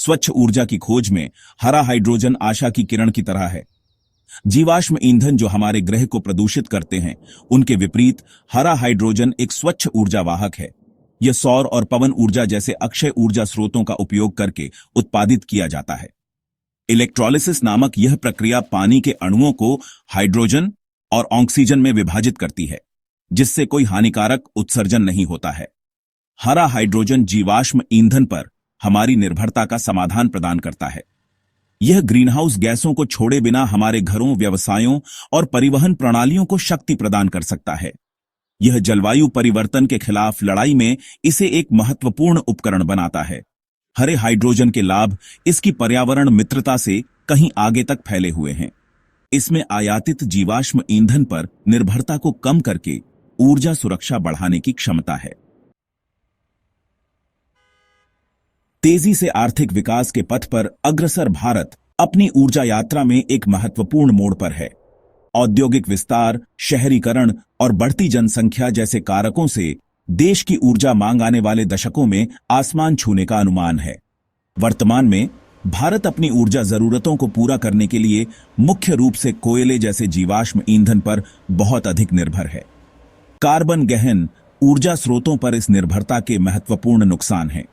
स्वच्छ ऊर्जा की खोज में हरा हाइड्रोजन आशा की किरण की तरह है। जीवाश्म ईंधन जो हमारे ग्रह को प्रदूषित करते हैं, उनके विपरीत हरा हाइड्रोजन एक स्वच्छ ऊर्जा वाहक है। यह सौर और पवन ऊर्जा जैसे अक्षय ऊर्जा स्रोतों का उपयोग करके उत्पादित किया जाता है। इलेक्ट्रोलिसिस नामक यह प्रक्रिया पानी के अणुओं को हाइड्रोजन और ऑक्सीजन में विभाजित करती है, जिससे कोई हानिकारक उत्सर्जन नहीं होता है। हरा हाइड्रोजन जीवाश्म ईंधन पर हमारी निर्भरता का समाधान प्रदान करता है। यह ग्रीनहाउस गैसों को छोड़े बिना हमारे घरों, व्यवसायों और परिवहन प्रणालियों को शक्ति प्रदान कर सकता है। यह जलवायु परिवर्तन के खिलाफ लड़ाई में इसे एक महत्वपूर्ण उपकरण बनाता है। हरे हाइड्रोजन के लाभ इसकी पर्यावरण मित्रता से कहीं आगे तक फैले हुए हैं। इसमें आयातित जीवाश्म ईंधन पर निर्भरता को कम करके ऊर्जा सुरक्षा बढ़ाने की क्षमता है। तेजी से आर्थिक विकास के पथ पर अग्रसर भारत अपनी ऊर्जा यात्रा में एक महत्वपूर्ण मोड़ पर है। औद्योगिक विस्तार, शहरीकरण और बढ़ती जनसंख्या जैसे कारकों से देश की ऊर्जा मांग आने वाले दशकों में आसमान छूने का अनुमान है। वर्तमान में भारत अपनी ऊर्जा जरूरतों को पूरा करने के लिए मुख्य रूप से कोयले जैसे जीवाश्म ईंधन पर बहुत अधिक निर्भर है। कार्बन गहन ऊर्जा स्रोतों पर इस निर्भरता के महत्वपूर्ण नुकसान हैं।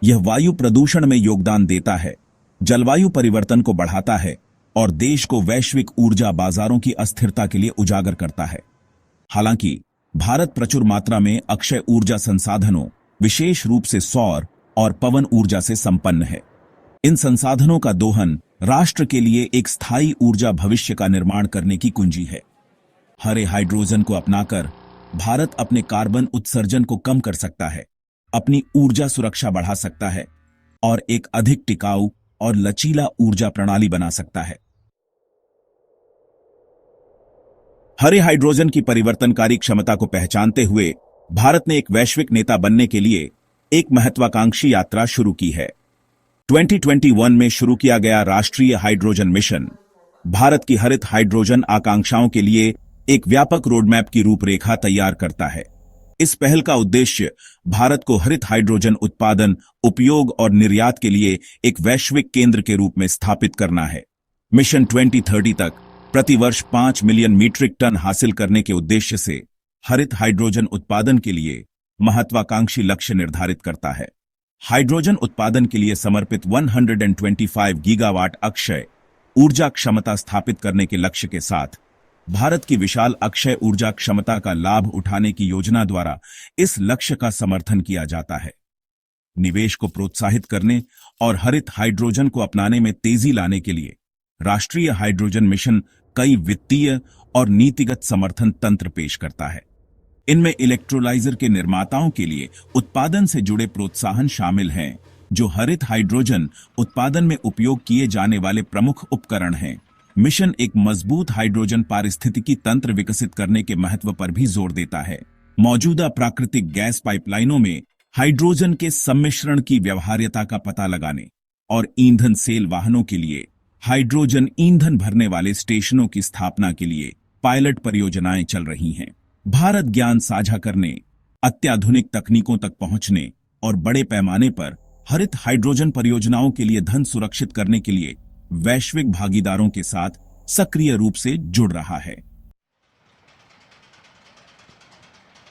यह वायु प्रदूषण में योगदान देता है, जलवायु परिवर्तन को बढ़ाता है और देश को वैश्विक ऊर्जा बाजारों की अस्थिरता के लिए उजागर करता है। हालांकि भारत प्रचुर मात्रा में अक्षय ऊर्जा संसाधनों, विशेष रूप से सौर और पवन ऊर्जा से संपन्न है। इन संसाधनों का दोहन राष्ट्र के लिए एक स्थायी ऊर्जा भविष्य का निर्माण करने की कुंजी है। हरे हाइड्रोजन को अपनाकर भारत अपने कार्बन उत्सर्जन को कम कर सकता है, अपनी ऊर्जा सुरक्षा बढ़ा सकता है और एक अधिक टिकाऊ और लचीला ऊर्जा प्रणाली बना सकता है। हरे हाइड्रोजन की परिवर्तनकारी क्षमता को पहचानते हुए भारत ने एक वैश्विक नेता बनने के लिए एक महत्वाकांक्षी यात्रा शुरू की है। 2021 में शुरू किया गया राष्ट्रीय हाइड्रोजन मिशन भारत की हरित हाइड्रोजन आकांक्षाओं के लिए एक व्यापक रोडमैप की रूपरेखा तैयार करता है। इस पहल का उद्देश्य भारत को हरित हाइड्रोजन उत्पादन, उपयोग और निर्यात के लिए एक वैश्विक केंद्र के रूप में स्थापित करना है। मिशन 2030 तक प्रतिवर्ष 5 मिलियन मीट्रिक टन हासिल करने के उद्देश्य से हरित हाइड्रोजन उत्पादन के लिए महत्वाकांक्षी लक्ष्य निर्धारित करता है। हाइड्रोजन उत्पादन के लिए समर्पित 125 गीगावाट अक्षय ऊर्जा क्षमता स्थापित करने के लक्ष्य के साथ भारत की विशाल अक्षय ऊर्जा क्षमता का लाभ उठाने की योजना द्वारा इस लक्ष्य का समर्थन किया जाता है। निवेश को प्रोत्साहित करने और हरित हाइड्रोजन को अपनाने में तेजी लाने के लिए राष्ट्रीय हाइड्रोजन मिशन कई वित्तीय और नीतिगत समर्थन तंत्र पेश करता है। इनमें इलेक्ट्रोलाइजर के निर्माताओं के लिए उत्पादन से जुड़े प्रोत्साहन शामिल हैं, जो हरित हाइड्रोजन उत्पादन में उपयोग किए जाने वाले प्रमुख उपकरण हैं। मिशन एक मजबूत हाइड्रोजन पारिस्थितिकी तंत्र विकसित करने के महत्व पर भी जोर देता है। मौजूदा प्राकृतिक गैस पाइपलाइनों में हाइड्रोजन के सम्मिश्रण की व्यवहार्यता का पता लगाने और ईंधन सेल वाहनों के लिए हाइड्रोजन ईंधन भरने वाले स्टेशनों की स्थापना के लिए पायलट परियोजनाएं चल रही हैं। भारत ज्ञान साझा करने, अत्याधुनिक तकनीकों तक पहुंचने और बड़े पैमाने पर हरित हाइड्रोजन परियोजनाओं के लिए धन सुरक्षित करने के लिए वैश्विक भागीदारों के साथ सक्रिय रूप से जुड़ रहा है।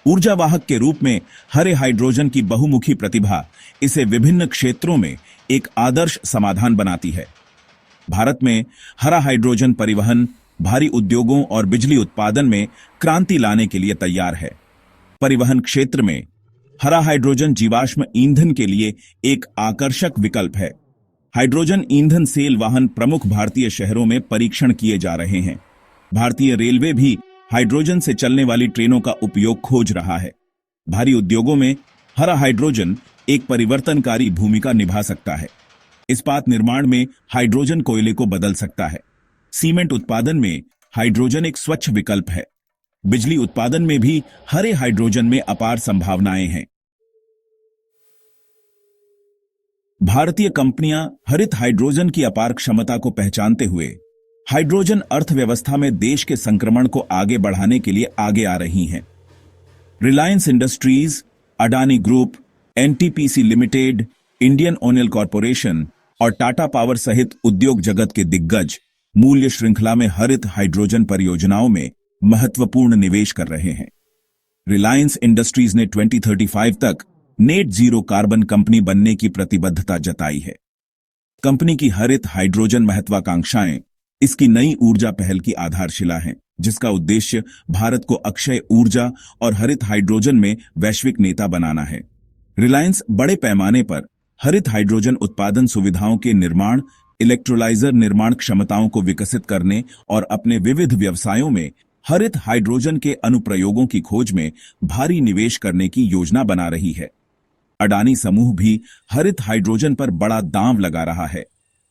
ऊर्जा वाहक के रूप में हरे हाइड्रोजन की बहुमुखी प्रतिभा इसे विभिन्न क्षेत्रों में एक आदर्श समाधान बनाती है। भारत में हरा हाइड्रोजन परिवहन, भारी उद्योगों और बिजली उत्पादन में क्रांति लाने के लिए तैयार है। परिवहन क्षेत्र में हरा हाइड्रोजन जीवाश्म ईंधन के लिए एक आकर्षक विकल्प है। हाइड्रोजन ईंधन सेल वाहन प्रमुख भारतीय शहरों में परीक्षण किए जा रहे हैं। भारतीय रेलवे भी हाइड्रोजन से चलने वाली ट्रेनों का उपयोग खोज रहा है। भारी उद्योगों में हरा हाइड्रोजन एक परिवर्तनकारी भूमिका निभा सकता है। इस्पात निर्माण में हाइड्रोजन कोयले को बदल सकता है। सीमेंट उत्पादन में हाइड्रोजन एक स्वच्छ विकल्प है। बिजली उत्पादन में भी हरे हाइड्रोजन में अपार संभावनाएं हैं। भारतीय कंपनियां हरित हाइड्रोजन की अपार क्षमता को पहचानते हुए हाइड्रोजन अर्थव्यवस्था में देश के संक्रमण को आगे बढ़ाने के लिए आगे आ रही हैं। Reliance industries, Adani group, NTPC limited, Indian oil corporation और टाटा पावर सहित उद्योग जगत के दिग्गज मूल्य श्रृंखला में हरित हाइड्रोजन परियोजनाओं में महत्वपूर्ण निवेश कर रहे हैं। रिलायंस इंडस्ट्रीज ने 2035 तक नेट जीरो कार्बन कंपनी बनने की प्रतिबद्धता जताई है। कंपनी की हरित हाइड्रोजन महत्वाकांक्षाएं इसकी नई ऊर्जा पहल की आधारशिला हैं, जिसका उद्देश्य भारत को अक्षय ऊर्जा और हरित हाइड्रोजन में वैश्विक नेता बनाना है। रिलायंस बड़े पैमाने पर हरित हाइड्रोजन उत्पादन सुविधाओं के निर्माण, इलेक्ट्रोलाइजर निर्माण क्षमताओं को विकसित करने और अपने विविध व्यवसायों में हरित हाइड्रोजन के अनुप्रयोगों की खोज में भारी निवेश करने की योजना बना रही है। अडानी समूह भी हरित हाइड्रोजन पर बड़ा दांव लगा रहा है।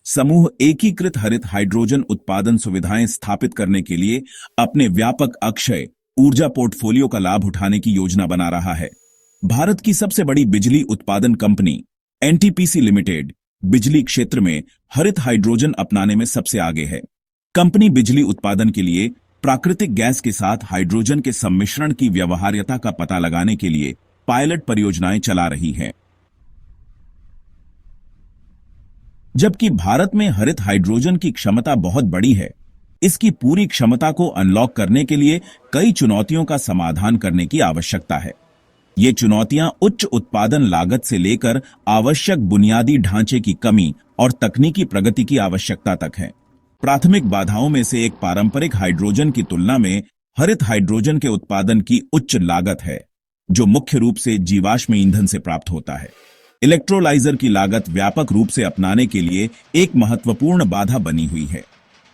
समूह एकीकृत हरित हाइड्रोजन उत्पादन सुविधाएं स्थापित करने के लिए अपने व्यापक अक्षय ऊर्जा पोर्टफोलियो का लाभ उठाने की योजना बना रहा है। भारत की सबसे बड़ी बिजली उत्पादन कंपनी एनटीपीसी लिमिटेड बिजली क्षेत्र में हरित हाइड्रोजन अपनाने में सबसे आगे है। कंपनी बिजली उत्पादन के लिए प्राकृतिक गैस के साथ हाइड्रोजन के सम्मिश्रण की व्यवहार्यता का पता लगाने के लिए पायलट परियोजनाएं चला रही है। जबकि भारत में हरित हाइड्रोजन की क्षमता बहुत बड़ी है, इसकी पूरी क्षमता को अनलॉक करने के लिए कई चुनौतियों का समाधान करने की आवश्यकता है। ये चुनौतियां उच्च उत्पादन लागत से लेकर आवश्यक बुनियादी ढांचे की कमी और तकनीकी प्रगति की आवश्यकता तक है। प्राथमिक बाधाओं में से एक पारंपरिक हाइड्रोजन की तुलना में हरित हाइड्रोजन के उत्पादन की उच्च लागत है, जो मुख्य रूप से जीवाश्म ईंधन से प्राप्त होता है। इलेक्ट्रोलाइजर की लागत व्यापक रूप से अपनाने के लिए एक महत्वपूर्ण बाधा बनी हुई है।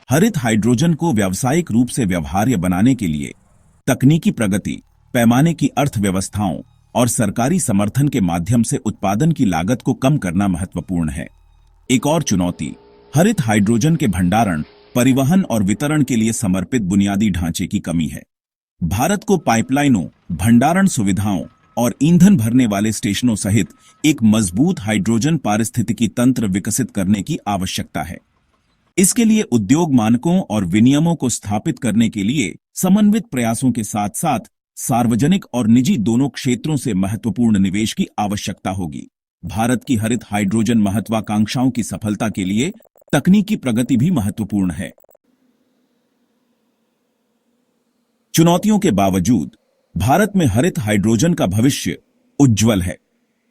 हरित हाइड्रोजन को व्यावसायिक रूप से व्यवहार्य बनाने के लिए तकनीकी प्रगति, पैमाने की अर्थव्यवस्थाओं और सरकारी समर्थन के माध्यम से उत्पादन की लागत को कम करना महत्वपूर्ण है। एक और चुनौती हरित हाइड्रोजन के भंडारण, परिवहन और वितरण के लिए समर्पित बुनियादी ढांचे की कमी है। भारत को पाइपलाइनों, भंडारण सुविधाओं और ईंधन भरने वाले स्टेशनों सहित एक मजबूत हाइड्रोजन पारिस्थितिकी तंत्र विकसित करने की आवश्यकता है। इसके लिए उद्योग मानकों और विनियमों को स्थापित करने के लिए समन्वित प्रयासों के साथ साथ सार्वजनिक और निजी दोनों क्षेत्रों से महत्वपूर्ण निवेश की आवश्यकता होगी। भारत की हरित हाइड्रोजन महत्वाकांक्षाओं की सफलता के लिए तकनीकी प्रगति भी महत्वपूर्ण है। चुनौतियों के बावजूद भारत में हरित हाइड्रोजन का भविष्य उज्जवल है।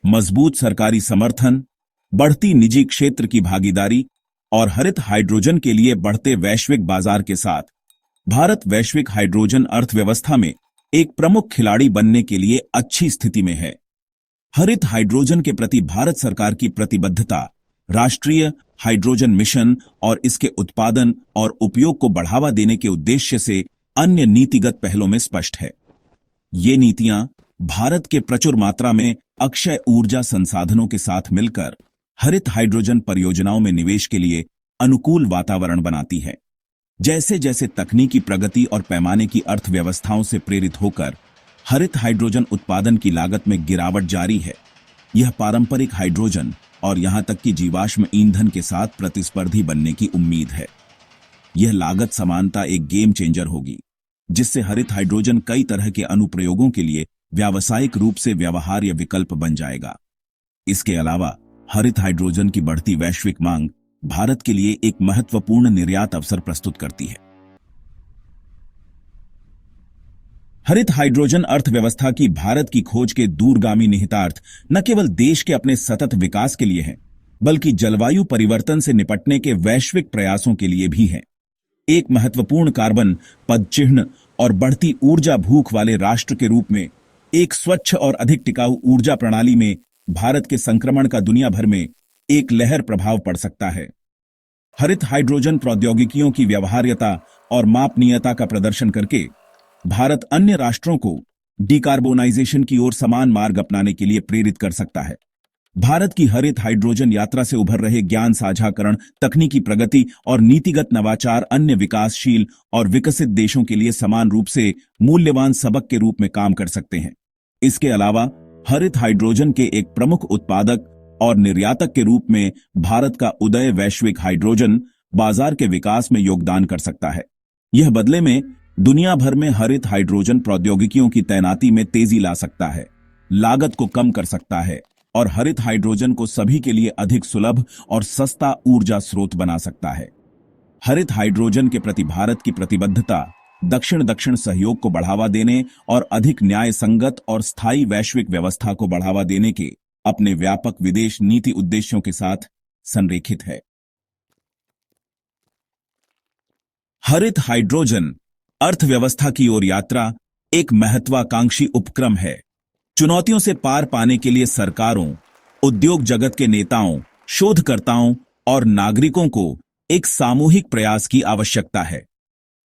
मजबूत सरकारी समर्थन, बढ़ती निजी क्षेत्र की भागीदारी और हरित हाइड्रोजन के लिए बढ़ते वैश्विक बाजार के साथ भारत वैश्विक हाइड्रोजन अर्थव्यवस्था में एक प्रमुख खिलाड़ी बनने के लिए अच्छी स्थिति में है। हरित हाइड्रोजन के प्रति भारत सरकार की प्रतिबद्धता राष्ट्रीय हाइड्रोजन मिशन और इसके उत्पादन और उपयोग को बढ़ावा देने के उद्देश्य से अन्य नीतिगत पहलों में स्पष्ट है। ये नीतियां भारत के प्रचुर मात्रा में अक्षय ऊर्जा संसाधनों के साथ मिलकर हरित हाइड्रोजन परियोजनाओं में निवेश के लिए अनुकूल वातावरण बनाती है। जैसे जैसे तकनीकी प्रगति और पैमाने की अर्थव्यवस्थाओं से प्रेरित होकर हरित हाइड्रोजन उत्पादन की लागत में गिरावट जारी है, यह पारंपरिक हाइड्रोजन और यहां तक कि जीवाश्म ईंधन के साथ प्रतिस्पर्धी बनने की उम्मीद है। यह लागत समानता एक गेम चेंजर होगी, जिससे हरित हाइड्रोजन कई तरह के अनुप्रयोगों के लिए व्यावसायिक रूप से व्यवहार्य विकल्प बन जाएगा। इसके अलावा हरित हाइड्रोजन की बढ़ती वैश्विक मांग भारत के लिए एक महत्वपूर्ण निर्यात अवसर प्रस्तुत करती है। हरित हाइड्रोजन अर्थव्यवस्था की भारत की खोज के दूरगामी निहितार्थ न केवल देश के अपने सतत विकास के लिए हैं, बल्कि जलवायु परिवर्तन से निपटने के वैश्विक प्रयासों के लिए भी हैं। एक महत्वपूर्ण कार्बन पदचिह्न और बढ़ती ऊर्जा भूख वाले राष्ट्र के रूप में एक स्वच्छ और अधिक टिकाऊ ऊर्जा प्रणाली में भारत के संक्रमण का दुनिया भर में एक लहर प्रभाव पड़ सकता है। हरित हाइड्रोजन प्रौद्योगिकियों की व्यवहार्यता और मापनीयता का प्रदर्शन करके भारत अन्य राष्ट्रों को डिकार्बोनाइजेशन की ओर समान मार्ग अपनाने के लिए प्रेरित कर सकता है। भारत की हरित हाइड्रोजन यात्रा से उभर रहे ज्ञान साझाकरण, तकनीकी प्रगति और नीतिगत नवाचार अन्य विकासशील और विकसित देशों के लिए समान रूप से मूल्यवान सबक के रूप में काम कर सकते हैं। इसके अलावा हरित हाइड्रोजन के एक प्रमुख उत्पादक और निर्यातक के रूप में भारत का उदय वैश्विक हाइड्रोजन बाजार के विकास में योगदान कर सकता है। यह बदले में दुनिया भर में हरित हाइड्रोजन प्रौद्योगिकियों की तैनाती में तेजी ला सकता है, लागत को कम कर सकता है और हरित हाइड्रोजन को सभी के लिए अधिक सुलभ और सस्ता ऊर्जा स्रोत बना सकता है। हरित हाइड्रोजन के प्रति भारत की प्रतिबद्धता दक्षिण दक्षिण सहयोग को बढ़ावा देने और अधिक न्याय संगत और स्थायी वैश्विक व्यवस्था को बढ़ावा देने के अपने व्यापक विदेश नीति उद्देश्यों के साथ संरेखित है। हरित हाइड्रोजन अर्थव्यवस्था की ओर यात्रा एक महत्वाकांक्षी उपक्रम है। चुनौतियों से पार पाने के लिए सरकारों, उद्योग जगत के नेताओं, शोधकर्ताओं और नागरिकों को एक सामूहिक प्रयास की आवश्यकता है।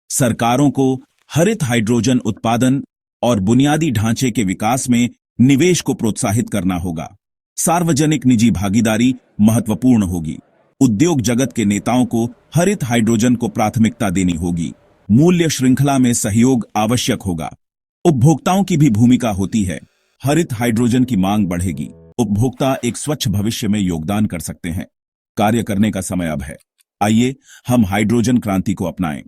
सरकारों को हरित हाइड्रोजन उत्पादन और बुनियादी ढांचे के विकास में निवेश को प्रोत्साहित करना होगा। सार्वजनिक निजी भागीदारी महत्वपूर्ण होगी। उद्योग जगत के नेताओं को हरित हाइड्रोजन को प्राथमिकता देनी होगी। मूल्य श्रृंखला में सहयोग आवश्यक होगा। उपभोक्ताओं की भी भूमिका होती है। हरित हाइड्रोजन की मांग बढ़ेगी। उपभोक्ता एक स्वच्छ भविष्य में योगदान कर सकते हैं। कार्य करने का समय अब है। आइए हम हाइड्रोजन क्रांति को अपनाएं।